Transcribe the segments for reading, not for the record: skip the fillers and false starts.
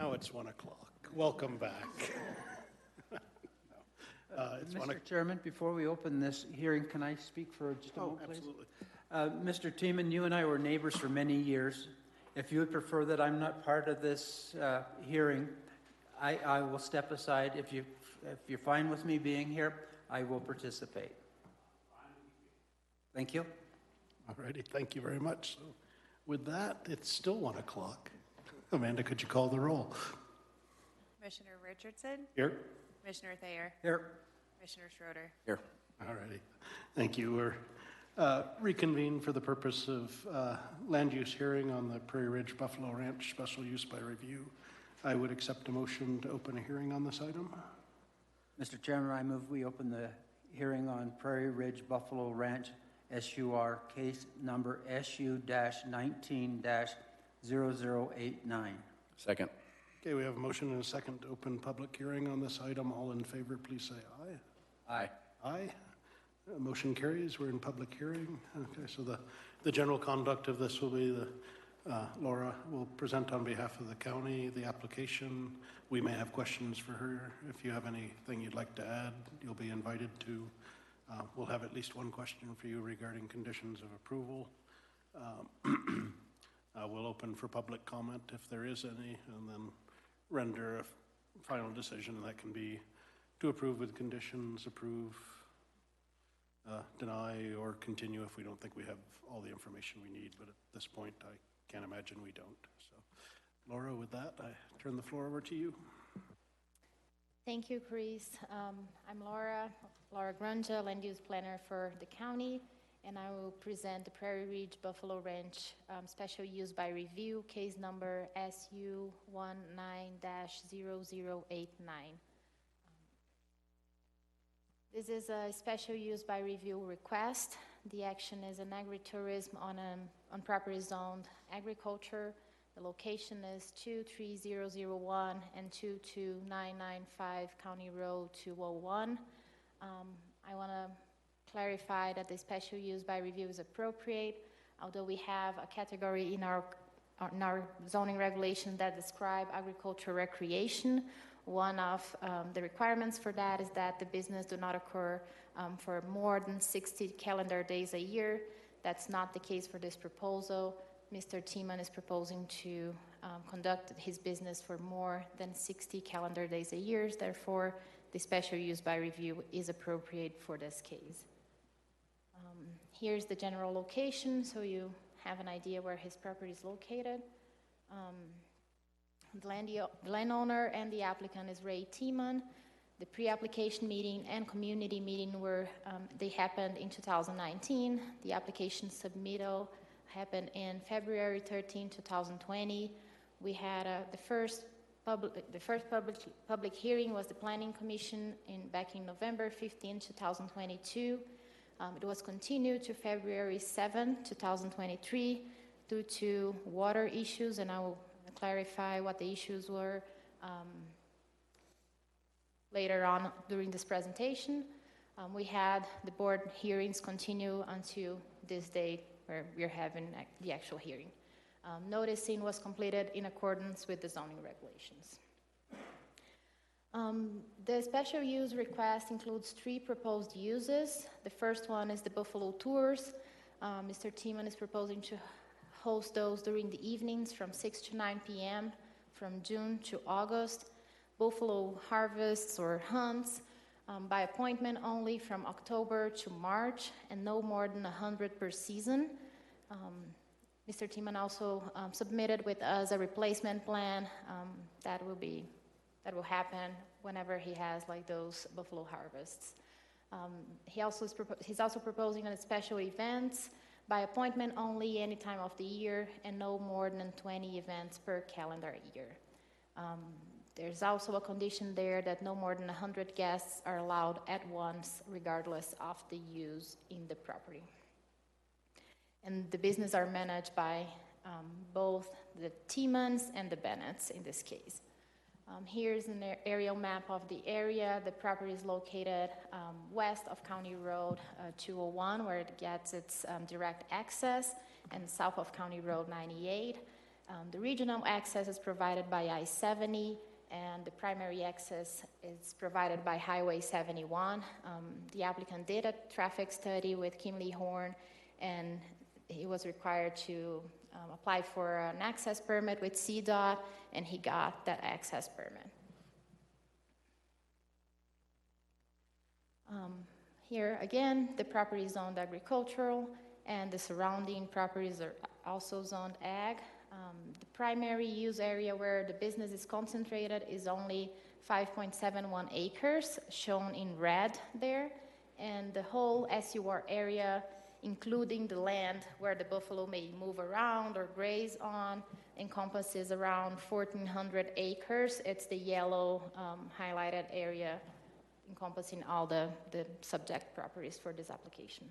Now it's 1 o'clock. Welcome back. Mr. Chairman, before we open this hearing, can I speak for just a moment, please? Absolutely. Mr. Tiemann, you and I were neighbors for many years. If you would prefer that I'm not part of this hearing, I will step aside. If you're fine with me being here, I will participate. Thank you. All righty. Thank you very much. So with that, it's still 1 o'clock. Amanda, could you call the roll? Commissioner Richardson? Here. Commissioner Thayer? Here. Commissioner Schroeder? Here. All righty. Thank you. We're reconvened for the purpose of land use hearing on the Prairie Ridge Buffalo Ranch special use by review. I would accept a motion to open a hearing on this item. Mr. Chairman, I move we open the hearing on Prairie Ridge Buffalo Ranch SUR case number SU-19-0089. Second. Okay, we have a motion and a second to open public hearing on this item. All in favor, please say aye. Aye. Aye. Motion carries. We're in public hearing. Okay, so the general conduct of this will be Laura will present on behalf of the county the application. We may have questions for her. If you have anything you'd like to add, you'll be invited to. We'll have at least one question for you regarding conditions of approval. We'll open for public comment if there is any, and then render a final decision. That can be to approve with conditions, approve, deny, or continue if we don't think we have all the information we need. But at this point, I can't imagine we don't. So, Laura, with that, I turn the floor over to you. Thank you, Chris. I'm Laura Granja, land use planner for the county, and I will present the Prairie Ridge Buffalo Ranch special use by review, case number SU-19-0089. This is a special use by review request. The action is an agritourism on property zoned agriculture. The location is 23001 and 22995 County Road 201. I want to clarify that the special use by review is appropriate, although we have a category in our zoning regulation that describe agricultural recreation. One of the requirements for that is that the business do not occur for more than 60 calendar days a year. That's not the case for this proposal. Mr. Tiemann is proposing to conduct his business for more than 60 calendar days a year. Therefore, the special use by review is appropriate for this case. Here's the general location, so you have an idea where his property is located. The landowner and the applicant is Ray Tiemann. The pre-application meeting and community meeting they happened in 2019. The application submittal happened in February 13, 2020. We had the first public hearing was the Planning Commission back in November 15, 2022. It was continued to February 7, 2023 due to water issues, and I will clarify what the issues were later on during this presentation. We had the board hearings continue until this date where we're having the actual hearing. Noticing was completed in accordance with the zoning regulations. The special use request includes 3 proposed uses. The first one is the Buffalo Tours. Mr. Tiemann is proposing to host those during the evenings from 6 to 9 p.m. from June to August. Buffalo harvests or hunts by appointment only from October to March and no more than 100 per season. Mr. Tiemann also submitted with us a replacement plan that will happen whenever he has like those buffalo harvests. He's also proposing on special events by appointment only any time of the year and no more than 20 events per calendar year. There's also a condition there that no more than 100 guests are allowed at once, regardless of the use in the property. And the business are managed by both the Tiemanns and the Bennetts in this case. Here's an aerial map of the area. The property is located west of County Road 201, where it gets its direct access, and south of County Road 98. The regional access is provided by I-70, and the primary access is provided by Highway 71. The applicant did a traffic study with Kimley Horn, and he was required to apply for an access permit with CDOT, and he got that access permit. Here again, the property is zoned agricultural, and the surrounding properties are also zoned ag. The primary use area where the business is concentrated is only 5.71 acres, shown in red there, and the whole SUR area, including the land where the buffalo may move around or graze on, encompasses around 1,400 acres. It's the yellow highlighted area encompassing all the subject properties for this application.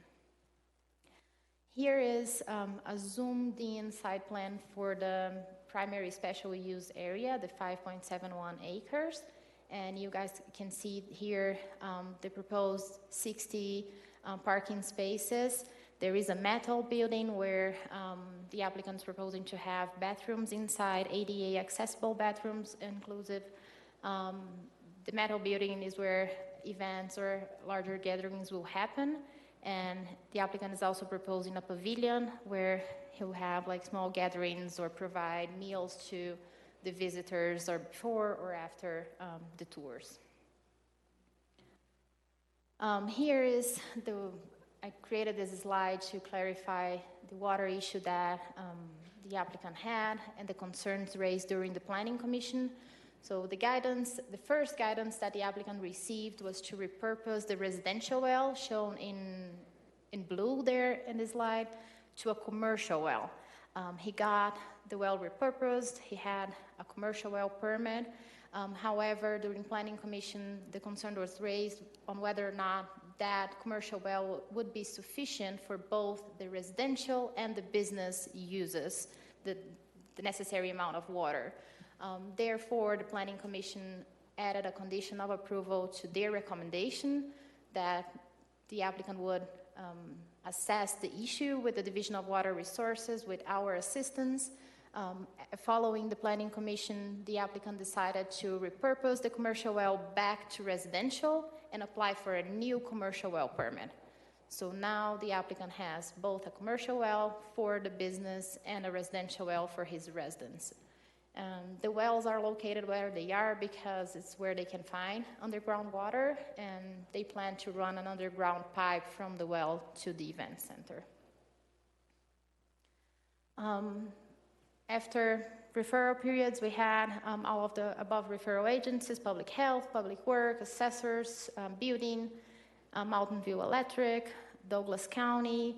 Here is a zoomed-in site plan for the primary special use area, the 5.71 acres. And you guys can see here the proposed 60 parking spaces. There is a metal building where the applicant's proposing to have bathrooms inside, ADA accessible bathrooms inclusive. The metal building is where events or larger gatherings will happen. And the applicant is also proposing a pavilion where he'll have like small gatherings or provide meals to the visitors or before or after the tours. Here is I created this slide to clarify the water issue that the applicant had and the concerns raised during the Planning Commission. So the first guidance that the applicant received was to repurpose the residential well, shown in blue there in the slide, to a commercial well. He got the well repurposed, he had a commercial well permit. However, during Planning Commission, the concern was raised on whether or not that commercial well would be sufficient for both the residential and the business uses, the necessary amount of water. Therefore, the Planning Commission added a condition of approval to their recommendation that the applicant would assess the issue with the Division of Water Resources with our assistance. Following the Planning Commission, the applicant decided to repurpose the commercial well back to residential and apply for a new commercial well permit. So now the applicant has both a commercial well for the business and a residential well for his residents. The wells are located where they are because it's where they can find underground water, and they plan to run an underground pipe from the well to the event center. After referral periods, we had all of the above referral agencies: public health, public work, assessors, building, Mountain View Electric, Douglas County,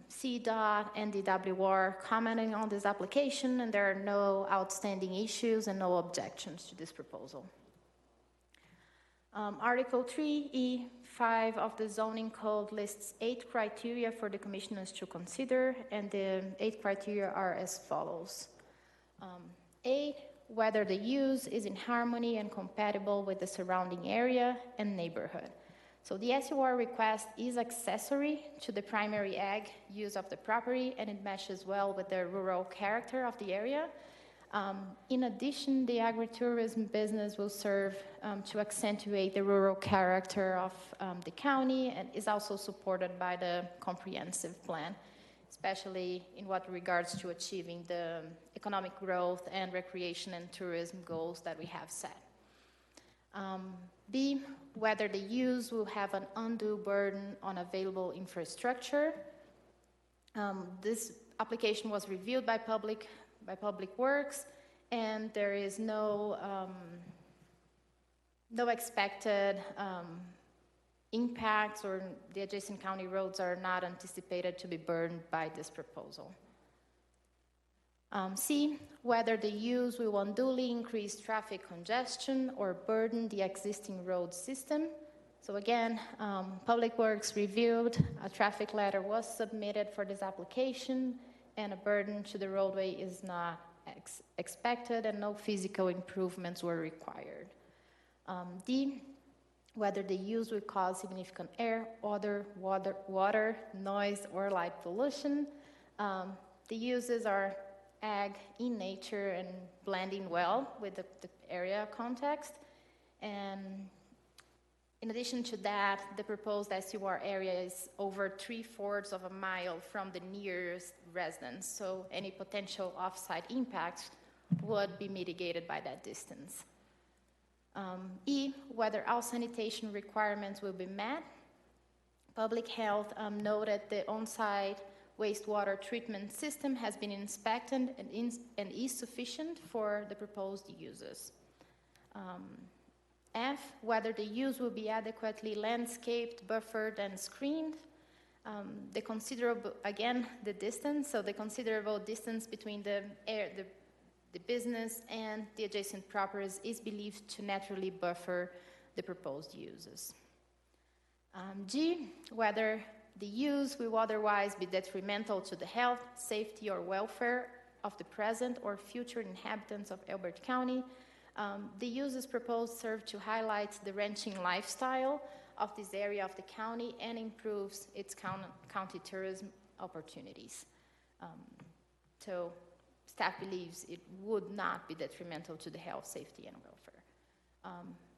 CDOT, and DWR commenting on this application, and there are no outstanding issues and no objections to this proposal. Article 3E5 of the zoning code lists 8 criteria for the commissioners to consider, and the 8 criteria are as follows. A, whether the use is in harmony and compatible with the surrounding area and neighborhood. So the SUR request is accessory to the primary ag use of the property, and it meshes well with the rural character of the area. In addition, the agritourism business will serve to accentuate the rural character of the county, and is also supported by the comprehensive plan, especially in what regards to achieving the economic growth and recreation and tourism goals that we have set. B, whether the use will have an undue burden on available infrastructure. This application was reviewed by Public Works, and there is no expected impacts, or the adjacent county roads are not anticipated to be burdened by this proposal. C, whether the use will unduly increase traffic congestion or burden the existing road system. So again, Public Works reviewed, a traffic letter was submitted for this application, and a burden to the roadway is not expected, and no physical improvements were required. D, whether the use will cause significant air, odor, water, noise, or light pollution. The uses are ag in nature and blending well with the area context. And in addition to that, the proposed SUR area is over 3/4 of a mile from the nearest residence, so any potential off-site impacts would be mitigated by that distance. E, whether all sanitation requirements will be met. Public Health noted the on-site wastewater treatment system has been inspected and is sufficient for the proposed uses. F, whether the use will be adequately landscaped, buffered, and screened. The considerable, again, the distance, so the considerable distance between the business and the adjacent properties is believed to naturally buffer the proposed uses. G, whether the use will otherwise be detrimental to the health, safety, or welfare of the present or future inhabitants of Elbert County. The uses proposed serve to highlight the ranching lifestyle of this area of the county and improves its county tourism opportunities. So staff believes it would not be detrimental to the health, safety, and welfare.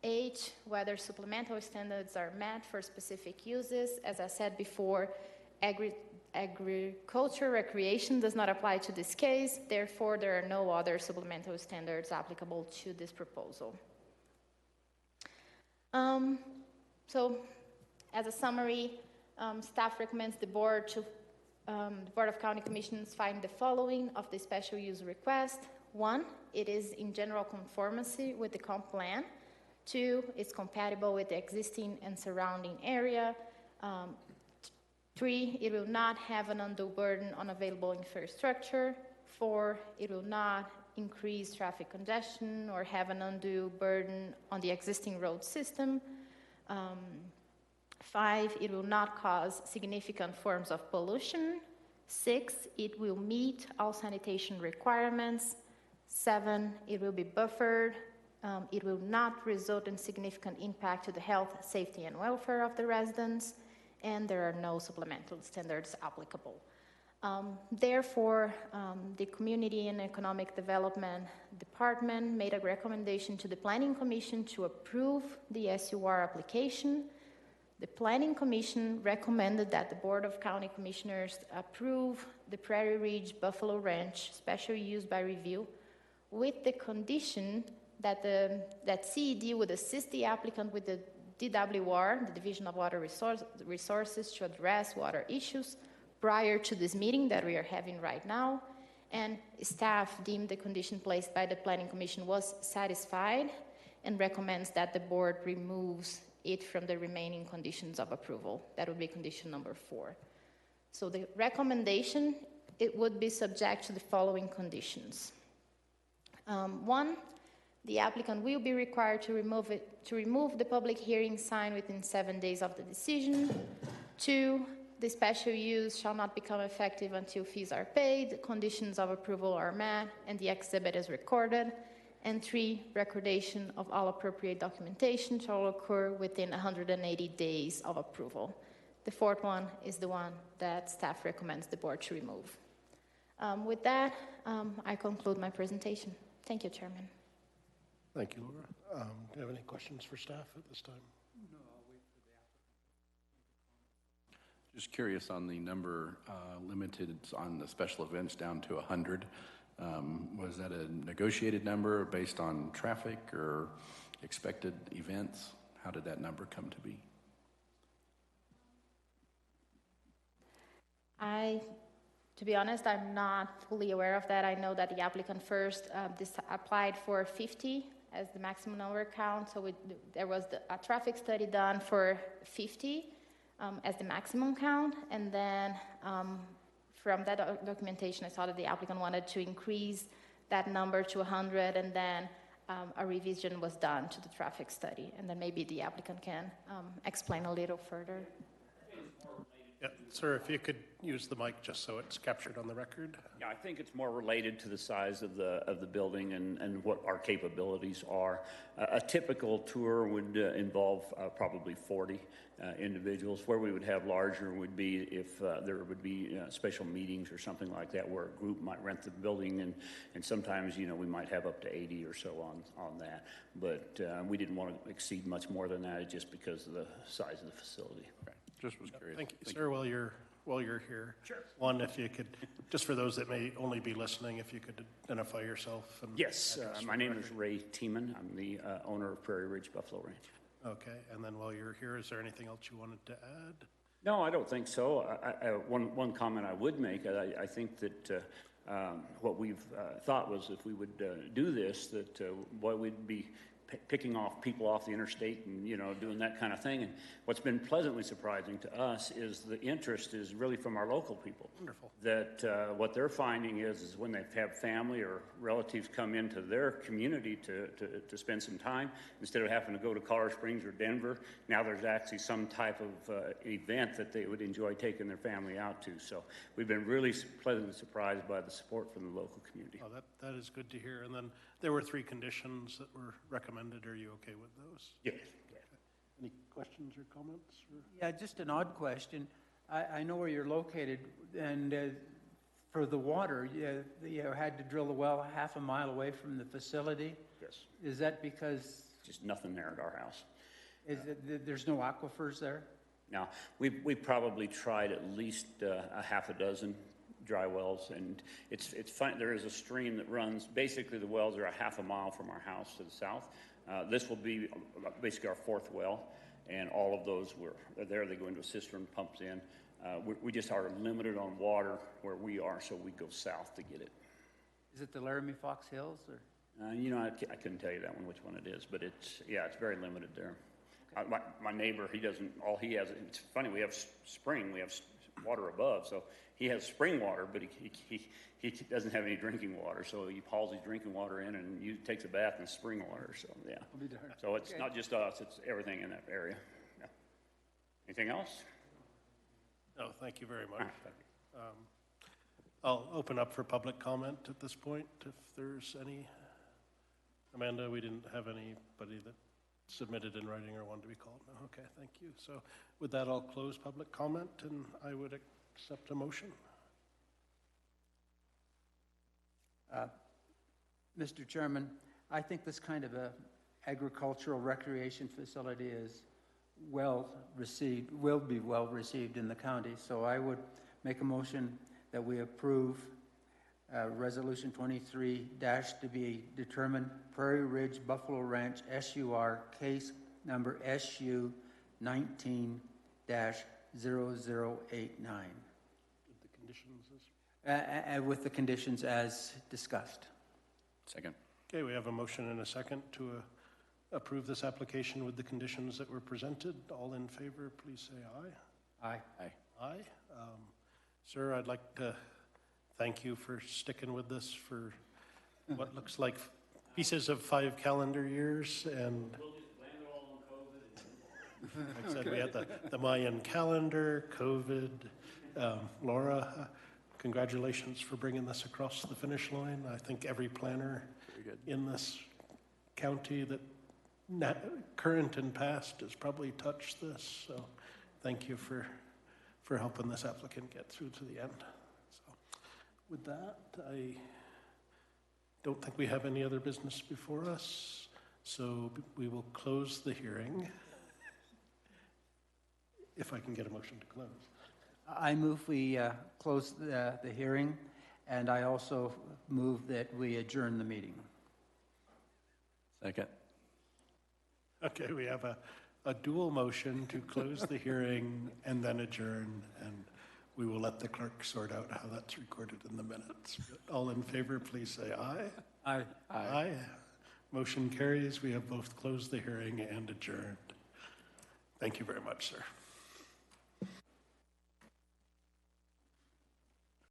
H, whether supplemental standards are met for specific uses. As I said before, agriculture recreation does not apply to this case. Therefore, there are no other supplemental standards applicable to this proposal. So, as a summary, staff recommends the board of County Commissioners find the following of the special use request. 1, it is in general conformity with the comp plan. 2, it's compatible with the existing and surrounding area. 3, it will not have an undue burden on available infrastructure. 4, it will not increase traffic congestion or have an undue burden on the existing road system. 5, it will not cause significant forms of pollution. 6, it will meet all sanitation requirements. 7, it will be buffered. It will not result in significant impact to the health, safety, and welfare of the residents, and there are no supplemental standards applicable. Therefore, the Community and Economic Development Department made a recommendation to the Planning Commission to approve the SUR application. The Planning Commission recommended that the Board of County Commissioners approve the Prairie Ridge Buffalo Ranch special use by review with the condition that that CED would assist the applicant with the DWR, the Division of Water Resources, to address water issues prior to this meeting that we are having right now, and staff deemed the condition placed by the Planning Commission was satisfied and recommends that the board removes it from the remaining conditions of approval. That would be condition number 4. So the recommendation, it would be subject to the following conditions. 1, the applicant will be required to remove the public hearing sign within 7 days of the decision. 2, the special use shall not become effective until fees are paid, conditions of approval are met, and the exhibit is recorded. And 3, recordation of all appropriate documentation shall occur within 180 days of approval. The 4th one is the one that staff recommends the board to remove. With that, I conclude my presentation. Thank you, Chairman. Thank you, Laura. Do you have any questions for staff at this time? No, I'll wait for the applicant. Just curious on the number limited on the special events down to 100. Was that a negotiated number based on traffic or expected events? How did that number come to be? To be honest, I'm not fully aware of that. I know that the applicant first applied for 50 as the maximum number count. So there was a traffic study done for 50 as the maximum count. And then from that documentation, I saw that the applicant wanted to increase that number to 100, and then a revision was done to the traffic study. And then maybe the applicant can explain a little further. Yeah, sir, if you could use the mic just so it's captured on the record. Yeah, I think it's more related to the size of the building and what our capabilities are. A typical tour would involve probably 40 individuals. Where we would have larger would be if there would be special meetings or something like that, where a group might rent the building, and sometimes, you know, we might have up to 80 or so on that. But we didn't want to exceed much more than that, just because of the size of the facility. Okay. Just was curious. Thank you, sir. While you're here. Sure. One, if you could, just for those that may only be listening, if you could identify yourself. And Yes, address my for the name is record. Ray Tiemann. I'm the owner of Prairie Ridge Buffalo Ranch. Okay, and then while you're here, is there anything else you wanted to add? No, I don't think so. One comment I would make, I think that what we've thought was, if we would do this, that boy, we'd be picking off people off the interstate and, you know, doing that kind of thing. And what's been pleasantly surprising to us is the interest is really from our local people. Wonderful. That what they're finding is when they have family or relatives come into their community to spend some time, instead of having to go to Colorado Springs or Denver, now there's actually some type of event that they would enjoy taking their family out to. So we've been really pleasantly surprised by the support from the local community. Oh, that is good to hear. And then there were 3 conditions that were recommended. Are you okay with those? Yes. Any questions or comments? Or? Yeah, just an odd question. I know where you're located, and for the water, you had to drill the well half a mile away from the facility. Yes. Is that because Just nothing there at our house. there's no aquifers there? Now, we probably tried at least a half a dozen dry wells, and it's fun. There is a stream that runs. Basically, the wells are a half a mile from our house to the south. This will be basically our 4th well, and all of those are there. They go into a cistern, pumps in. We just are limited on water where we are, so we go south to get it. Is it the Laramie Fox Hills, or? You know, I couldn't tell you that one, which one it is, but it's very limited there. My neighbor, he doesn't, all he has, it's funny, we have spring, we have water above, so he has spring water, but he doesn't have any drinking water, so he hauls his drinking water in and takes a bath in spring water, so yeah. So it's not just us, it's everything in that area. Yeah. Anything else? No, thank you very much. Thank you. I'll open up for public comment at this point, if there's any. Amanda, we didn't have anybody that submitted in writing or wanted to be called. No, okay, thank you. So with that, I'll close public comment, and I would accept a motion. Mr. Chairman, I think this kind of a agricultural recreation facility is well received, will be well received in the county. So I would make a motion that we approve Resolution 23 to be determined Prairie Ridge Buffalo Ranch SUR case number SU 19-0089. With the conditions With the conditions as discussed. Second. Okay, we have a motion and a second to approve this application with the conditions that were presented. All in favor, please say aye. Aye. Aye. Aye. Sir, I'd like to thank you for sticking with this for what looks like pieces of 5 calendar years. And like I said, we had the Mayan calendar, COVID. Laura, congratulations for bringing this across the finish line. I think every planner in this county that current and past has probably touched this. So thank you for helping this applicant get through to the end. So with that, I don't think we have any other business before us. So we will close the hearing. If I can get a motion to close. I move we close the hearing, and I also move that we adjourn the meeting. Second. Okay, we have a dual motion to close the hearing and then adjourn, and we will let the clerk sort out how that's recorded in the minutes. All in favor, please say aye. Aye. Aye. Motion carries. We have both closed the hearing and adjourned. Thank you very much, sir.